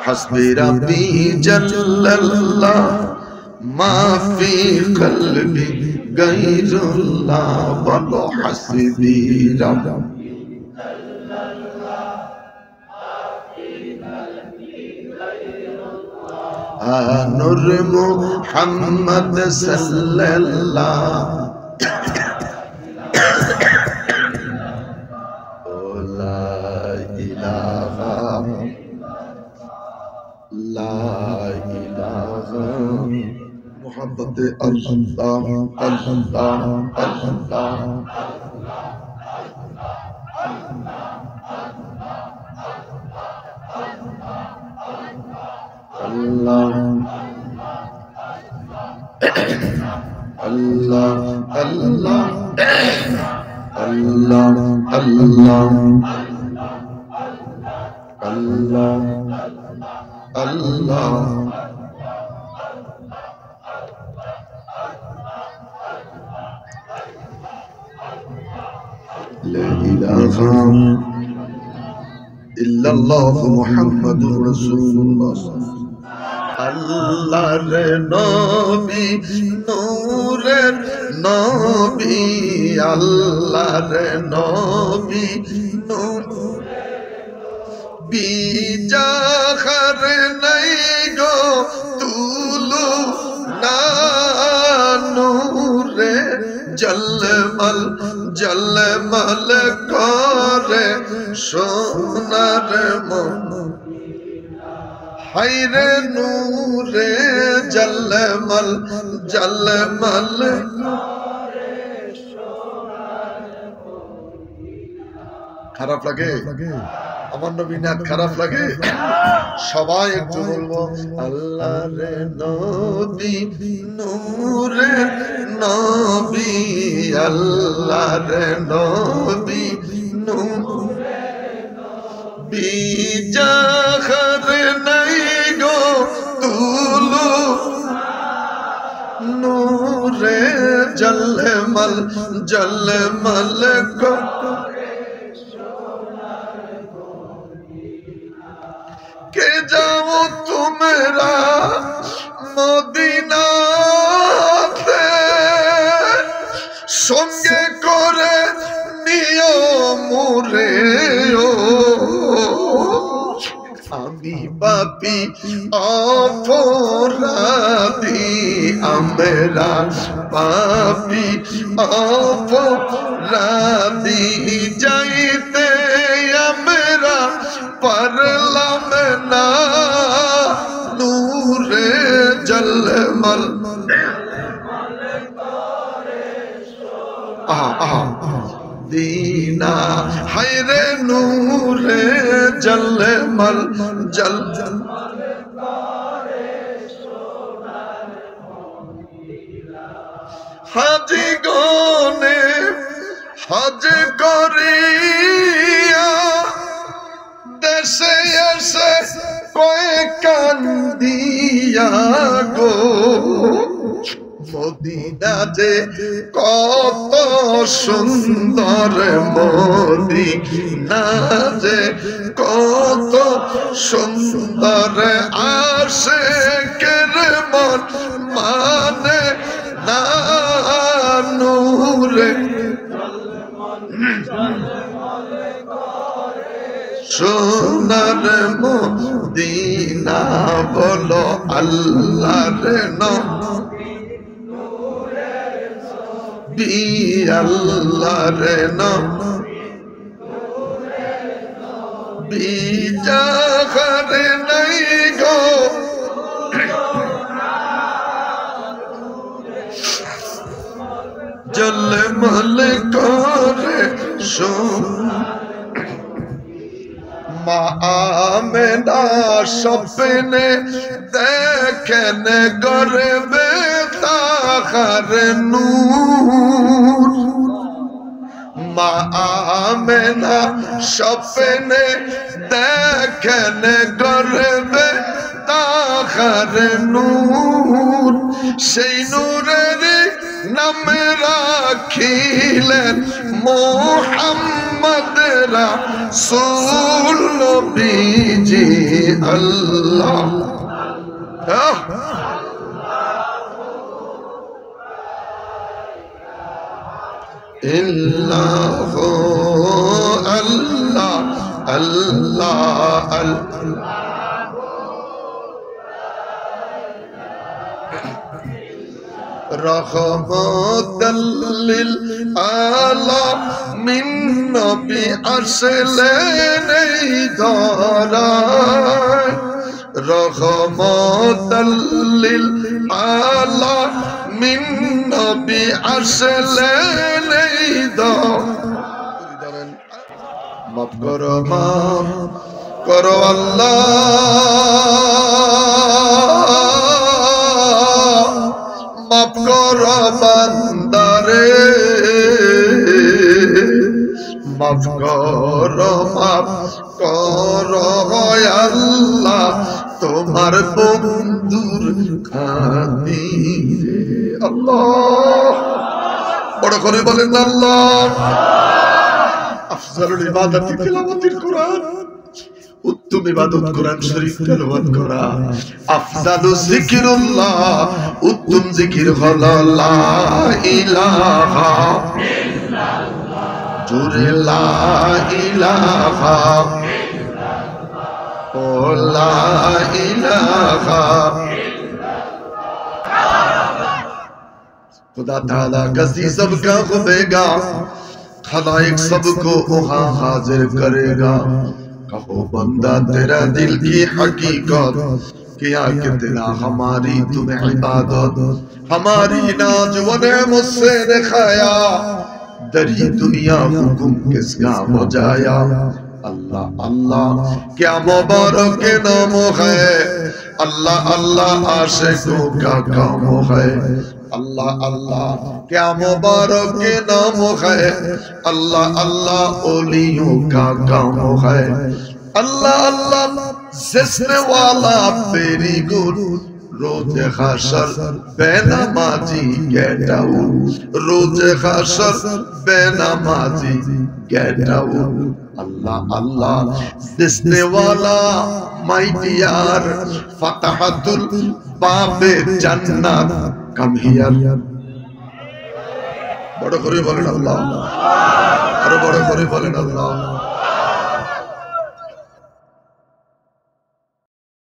হাসবি রাব্বি জাল্লাল্লাহ মা ফি কলবি গায়রুল্লাহ বলো হাসবি রাব্বি নূর মুহাম্মদ সাল্লাল্লাহ লা ইলাহা মুহাম্মদ আল্লাহ আল্লাহ আল্লাহ Allah Allah Allah Allah Allah Allah La ilaha illallah Muhammadur Rasulullah আল্লাহর নবী নূরের নবী আল্লাহর নবী বিজাখার নাই গো তুলু না নূরে জলমল জলমল করে সোনার মন হায়রে নূরে জলমল জলমল খারাপ লাগে আমার নবী না খারাপ লাগে সবাই একটু বলবো আল্লাহর নবী নূরে নবী আল্লাহর নবী নূরে বিজাখার নাই গো তুলু নূরে জলমল জলমল কে যাও তোমরা মদিনাতে সঙ্গে করে নিও মোরে ও আমি পাপী অপরাধী আমরা পাপী অপরাধী যাইতে আমরা পারলাম না নূরে জলমল দীনা হায়রে নূরে জলমল জল হাজি গনে হজ করিয়া দেশে এসে কয়ে কান্দিয়া গো মদিনা যে কত সুন্দর মদিনা যে কত সুন্দর আশিকের মন মানে না নূরে সোনার মদিনা বলো আল্লাহর নবী আল্লাহর নবী জাখার নাই গো জলমল করে মা আমেনা স্বপ্নে দেখেন গর্বে তাহার নূর মা আমেনা স্বপ্নে দেখেন গর্বে তাহার নূর সেই নূরের নাম রাখিলেন মুহাম্মদ রাসূল নবীজি আল্লাহ ইল্লাহ আল্লাহ আল্লাহ আল্লাহ রহমতাল লিল আলামিন নবী আসলেন এই ধরায় রহমতাল লিল আলামিন নবী আসলেন এই ধরায় মাফ করো আল্লাহ মাফ করো বান্দারে মাফ করো আল্লাহ তোমার বন্ধুর খাতিরে আল্লাহ বড় করে বলেন আল্লাহ আফজালুল ইবাদাতি তিলাওয়াতুল কুরআন উত্তম ইবাদত কোরআন শরীফ তেলাওয়াত করা আফজালু যিকরুল্লাহ উত্তম জিকির হলো লা ইলাহা ইল্লাল্লাহ জোরে লা ইলাহা ইল্লাল্লাহ ও লা ইলাহা खुदा ताला गज़ी सबका खुदेगा खलाइक सबको वहाँ हाजिर करेगा कहो बंदा तेरा दिल की हकीकत क्या कि तेरा हमारी तुम्हें इबादत हमारी नाज व नेमत से दिखाया दरी दुनिया हुक्म किसका हो जाया अल्लाह अल्लाह क्या मुबारक नाम है अल्लाह अल्लाह आशिकों का काम है अल्लाह अल्लाह क्या मुबारक नाम है अल्लाह अल्लाह ओलियों का काम है अल्लाह अल्लाह जिसने वाला तेरी गुण रोज हशर बेनमाजी get out रोज हशर बेनमाजी get out अल्लाह अल्लाह जिसने वाला माई यार फतहतुल बाबे जन्नत कम हियर बड़ा करे बोलें अल्लाह अरे बड़ा करे बोलें अल्लाह